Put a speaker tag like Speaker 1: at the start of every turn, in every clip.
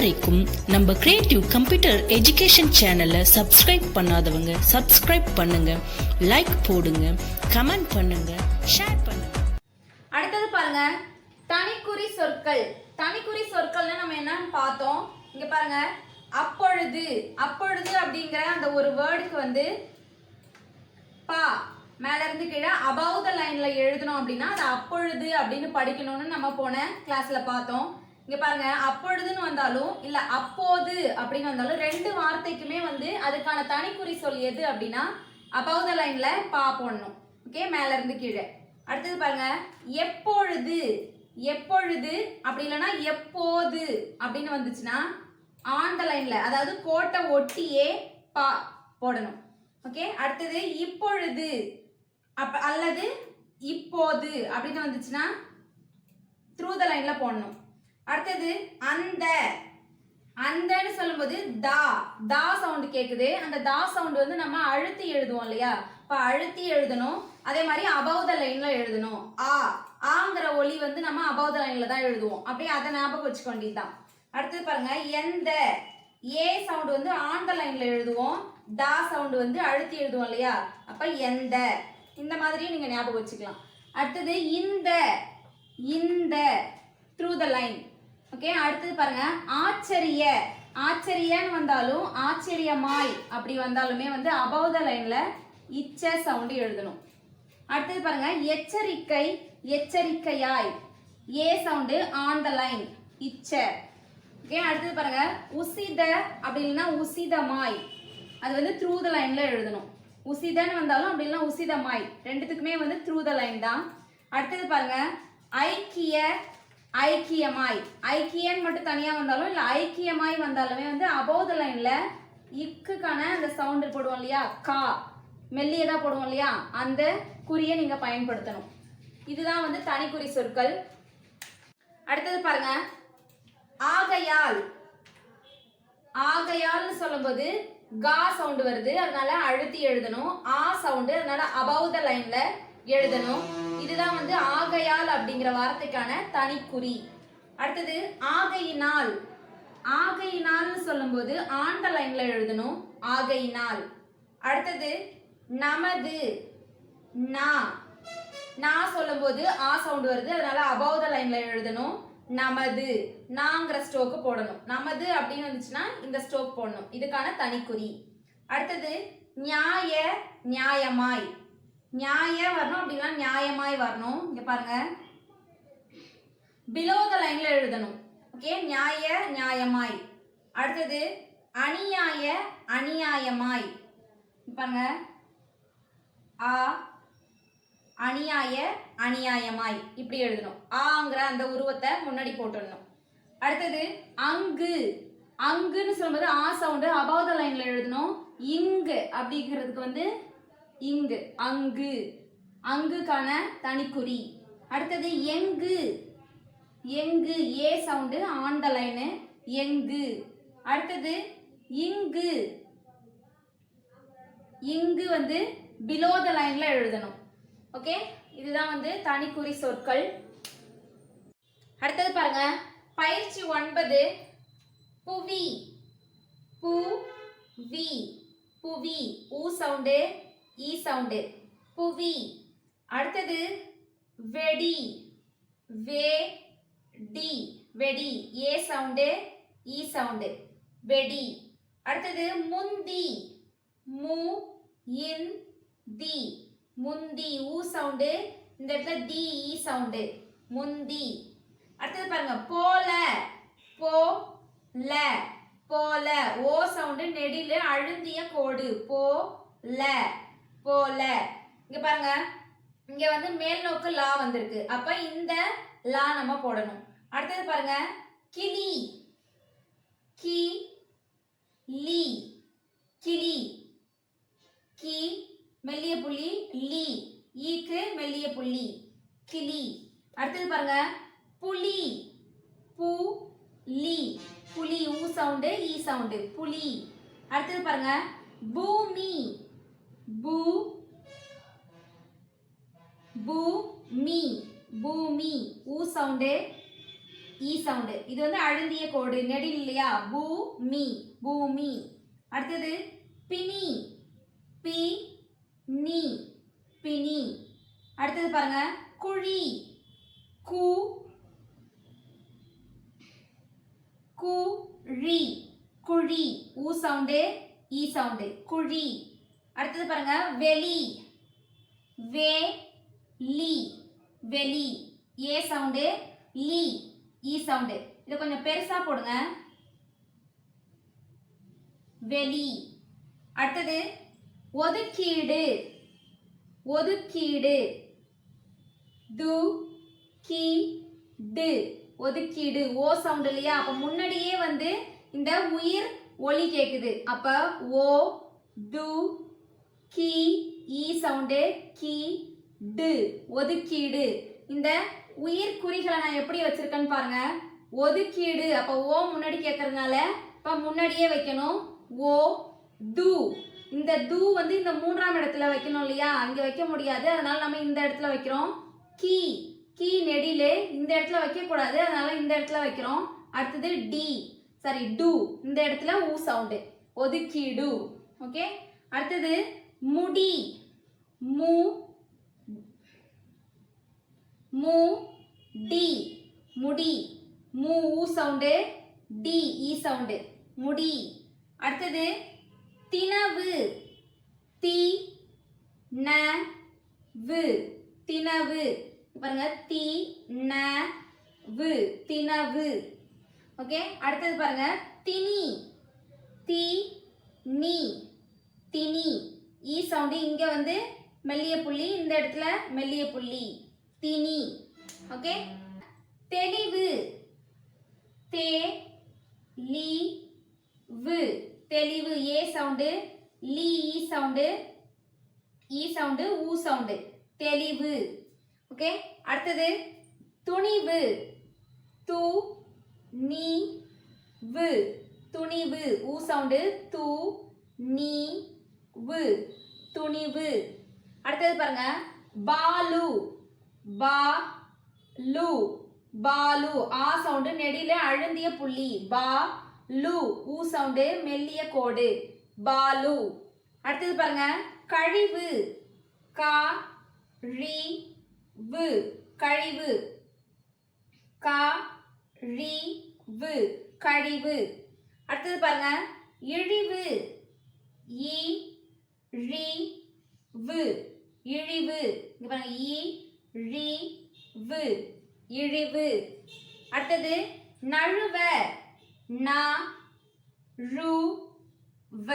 Speaker 1: இதுவரைக்கும் நம்ம creative computer education சேனலை சப்ஸ்கிரைப் பண்ணாதவங்க சப்ஸ்கிரைப் பண்ணுங்க, லைக் போடுங்க, கமெண்ட் பண்ணுங்க, ஷேர் பண்ணுங்க.
Speaker 2: அடுத்தது பாருங்க, தனிக்குறி சொற்கள். தனிக்குறி சொற்கள்னா நம்ம என்னன்னு பார்த்தோம். இங்க பாருங்க, அப்பொழுது. அப்பொழுது அப்படிங்கிற அந்த ஒரு வேர்டுக்கு வந்து பா மேல இருந்து கீழே above the லைன்ல எழுதணும் அப்படின்னா அது அப்பொழுது அப்படின்னு படிக்கணும்னு நம்ம போன கிளாஸ்ல பார்த்தோம். இங்க பாருங்க, அப்பொழுதுன்னு வந்தாலும் இல்ல அப்போது அப்படின்னு வந்தாலும் ரெண்டு வார்த்தைக்குமே வந்து அதுக்கான தனிக்குறி சொல் எது அப்படின்னா above the லைன்ல பா போடணும். ஓகே, மேல இருந்து கீழே. அடுத்தது பாருங்க, எப்பொழுது. எப்பொழுது அப்படி இல்லைன்னா எப்போது அப்படின்னு வந்துச்சுன்னா ஆன் த லைன்ல, அதாவது கோட்டை ஒட்டியே பா போடணும். ஓகே, அடுத்தது இப்பொழுது அல்லது இப்போது அப்படின்னு வந்துச்சுன்னா த்ரூ த லைன்ல போடணும். அடுத்தது அந்த. அந்தன்னு சொல்லும்போது தா தா சவுண்ட் கேக்குது. அந்த தா சவுண்ட் வந்து நம்ம அழுத்தி எழுதுவோம் இல்லையா, இப்ப அழுத்தி எழுதணும். அதே மாதிரி above the லைன்ல எழுதணும். ஆங்கிற ஒலி வந்து நம்ம above the லைன்ல தான் எழுதுவோம். அப்படியே அதை ஞாபகம் வச்சுக்க வேண்டியதுதான். அடுத்தது பாருங்க, எந்த. ஏ சவுண்ட் வந்து ஆன் த லைன்ல எழுதுவோம், தா சவுண்ட் வந்து அழுத்தி எழுதுவோம் இல்லையா, அப்ப எந்த. இந்த மாதிரி நீங்க ஞாபகம் வச்சுக்கலாம். அடுத்தது இந்த. இந்த த்ரூ த லைன். ஓகே, அடுத்தது பாருங்க, ஆச்சரிய. ஆச்சரியன்னு வந்தாலும் ஆச்சரியமாய் அப்படி வந்தாலுமே வந்து above the லைன்ல இச்ச சவுண்ட் எழுதணும். அடுத்தது பாருங்க, எச்சரிக்கை. எச்சரிக்கையாய். A sound on the line, இச்ச. ஓகே, அடுத்தது பாருங்க, உசித அப்படி இல்லைன்னா உசிதமாய், அது வந்து த்ரூ த லைன்ல எழுதணும். உசிதன்னு வந்தாலும் அப்படி இல்லைன்னா உசிதமாய், ரெண்டுத்துக்குமே வந்து த்ரூ த லைன் தான். அடுத்தது பாருங்க, ஐக்கிய. ஐக்கியமாய். ஐக்கியன்னு மட்டும் தனியா வந்தாலும் இல்ல ஐக்கியமாய் வந்தாலுமே வந்து above the லைன்ல இக்குக்கான அந்த சவுண்ட் போடுவோம் இல்லையா, கா மெல்லியதா போடுவோம் இல்லையா, அந்த குறியை நீங்க பயன்படுத்தணும். இதுதான் வந்து தனிக்குறி சொற்கள். அடுத்தது பாருங்க, ஆகையால். ஆகையால்னு சொல்லும்போது கா சவுண்ட் வருது, அதனால அழுத்தி எழுதணும். ஆ சவுண்ட், அதனால above the லைன்ல எழுதணும். இதுதான் வந்து ஆகையால் அப்படிங்கிற வார்த்தைக்கான தனிக்குறி. அடுத்தது ஆகையினால். ஆகையினால்னு சொல்லும்போது ஆன் த லைன்ல எழுதணும், ஆகையினால். அடுத்தது நமது. நான் சொல்லும்போது ஆ சவுண்ட் வருது, அதனால above the லைன்ல எழுதணும், நமது. நாங்கிற ஸ்ட்ரோக்கு போடணும். நமது அப்படின்னு வந்துச்சுன்னா இந்த ஸ்ட்ரோக் போடணும். இதுக்கான தனிக்குறி. அடுத்தது நியாய. நியாயமாய். நியாய வரணும் அப்படின்னா நியாயமாய் வரணும். இங்க பாருங்க, below the லைன்ல எழுதணும். ஓகே, நியாய நியாயமாய். அடுத்தது அநியாய. அநியாயமாய். பாருங்க, ஆ அநியாய அநியாயமாய் இப்படி எழுதணும். ஆங்கிற அந்த உருவத்தை முன்னாடி போட்டுடணும். அடுத்தது அங்கு. அங்குன்னு சொல்லும்போது ஆ சவுண்டு above the லைன்ல எழுதணும். இங்கு அப்படிங்கிறதுக்கு வந்து இங்கு, அங்கு. அங்குக்கான தனிக்குறி. அடுத்தது எங்கு. எங்கு. ஏ சவுண்டு ஆன் த லைனு, எங்கு. அடுத்தது இங்கு. இங்கு வந்து below the லைன்ல எழுதணும். ஓகே, இதுதான் வந்து தனிக்குறி சொற்கள். அடுத்தது பாருங்க, பயிற்சி 9. புவி. புவி. புவி. ஊ சவுண்டு ஈ சவுண்டு, புவி. அடுத்தது வெடி. வெடி. வெடி. ஏ சவுண்டு ஈ சவுண்டு, வெடி. அடுத்தது முந்தி. மு இன் தி, முந்தி. ஊ சவுண்டு, இந்த இடத்துல தி ஈ சவுண்டு, முந்தி. அடுத்தது பாருங்க, போல. போல. போல. ஓ சவுண்டு நெடில அழுந்திய கோடு, போல. போல. இங்க பாருங்க, இங்க வந்து மேல் நோக்கு லா வந்திருக்கு, அப்ப இந்த லா நம்ம போடணும். அடுத்தது பாருங்க, கிளி. கி லி. கிளி. கி மெல்லிய புள்ளி, லி ஈக்கு மெல்லிய புள்ளி, கிளி. அடுத்தது பாருங்க, புலி. பு லி. புலி. ஊ சவுண்டு ஈ சவுண்டு, புலி. அடுத்தது பாருங்க, பூமி. பூ பூமி. பூமி. ஊ சவுண்டு ஈ சவுண்டு. இது வந்து அழுந்திய கோடு நெடில் இல்லையா? பூ மீ பூமி. அடுத்தது பினி பி நீ பினி. அடுத்தது பாருங்க குழி கு குழி குழி. ஊ சவுண்டு ஈ சவுண்டு குழி. அடுத்தது பாருங்க வெளி வே லி வெளி. ஏ சவுண்டு லி ஈ சவுண்டு. இதை கொஞ்சம் பெருசா போடுங்க. வெளி. அடுத்தது ஒதுக்கீடு ஒதுக்கீடு து கி டு ஒதுக்கீடு. ஓ சவுண்ட் இல்லையா? அப்ப முன்னாடியே வந்து இந்த உயிர் ஒலி கேக்குது. அப்ப ஓ து கி ஈ சவுண்டு கி டு ஒதுக்கீடு. இந்த உயிர் குறிகளை நான் எப்படி வச்சிருக்கேன்னு பாருங்க. ஒதுக்கீடு அப்ப ஓ முன்னாடி கேட்கறதுனால இப்ப முன்னாடியே வைக்கணும். ஓ து. இந்த து வந்து இந்த மூன்றாம் இடத்துல வைக்கணும் இல்லையா? அங்க வைக்க முடியாது, அதனால நம்ம இந்த இடத்துல வைக்கிறோம். கி கி நெடிலே இந்த இடத்துல வைக்க கூடாது, அதனால இந்த இடத்துல வைக்கிறோம். அடுத்தது டி சாரி டு இந்த இடத்துல ஊ சவுண்டு ஒதுக்கீடு. ஓகே. அடுத்தது முடி மு மு டி முடி. மு ஊ சவுண்டு டி ஈ சவுண்டு முடி. அடுத்தது தினவு தி ந வு தினவு. பாருங்க தி ந வு தினவு. ஓகே. அடுத்தது பாருங்க தினி தி நீ தினி. ஈ சவுண்டு இங்க வந்து மெல்லிய புள்ளி, இந்த இடத்துல மெல்லிய புள்ளி தினி. ஓகே. தெளிவு தே லி வு தெளிவு. ஏ சவுண்டு லி ஈ சவுண்டு ஈ சவுண்டு ஊ சவுண்டு தெளிவு. ஓகே. அடுத்தது துணிவு து நீ வு துணிவு. ஊ சவுண்டு து நீ வு துணிவு. அடுத்தது பாருங்க பாலு பா லு பாலு. ஆ சவுண்டு நெடில அழுந்திய புள்ளி பா லு. ஊ சவுண்டு மெல்லிய கோடு பாலு. அடுத்தது பாருங்க கழிவு கா ரி வு கழிவு கா ரி வு கழிவு. அடுத்தது பாருங்க இழிவு இ ரி வு இழிவு. இங்க பாருங்க இ ரி வு இழிவு. அடுத்தது நழுவ நா ரு வ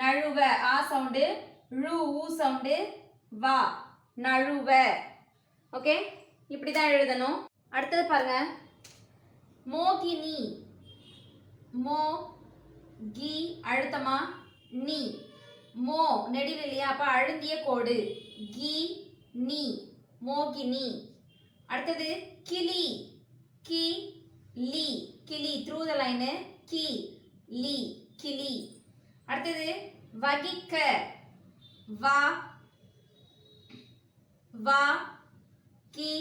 Speaker 2: நழுவ. ஆ சவுண்டு ரு ஊ சவுண்டு வா நழுவ. ஓகே. இப்படிதான் எழுதணும். அடுத்தது பாருங்க மோகினி மோ கி அழுத்தமா நீ மோ நெடில் இல்லையா? அப்ப அழுந்திய கோடு கி நீ மோகினி. அடுத்தது கிளி கி லி கிளி த்ரூ த லைன் கி லி கிளி. அடுத்தது வகிக்க வா வா கி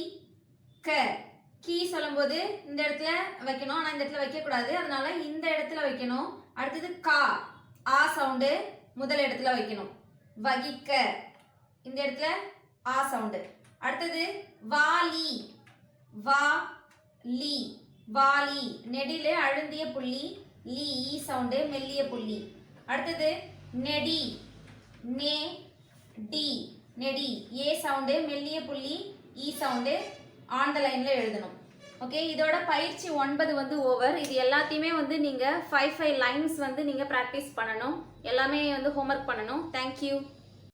Speaker 2: க. கீ சொல்லும்போது இந்த இடத்துல வைக்கணும், ஆனா இந்த இடத்துல வைக்க கூடாது, அதனால இந்த இடத்துல வைக்கணும். அடுத்தது கா ஆ சவுண்டு முதல் இடத்துல வைக்கணும். வகிக்க இந்த இடத்துல ஆ சவுண்டு. அடுத்தது வாலி வா லி வாலி நெடில அழுந்திய புள்ளி லி ஈ சவுண்டு மெல்லிய புள்ளி. அடுத்தது நெடி நே டி நெடி. ஏ சவுண்டு மெல்லிய புள்ளி ஈ சவுண்டு ஆன் த லைன்ல எழுதணும். ஓகே. இதோட பயிற்சி 9 வந்து ஓவர். இது எல்லாத்தையுமே வந்து நீங்க 5 லைன்ஸ் வந்து நீங்க ப்ராக்டிஸ் பண்ணணும். எல்லாமே வந்து ஹோம்ஒர்க் பண்ணணும். தேங்க்யூ.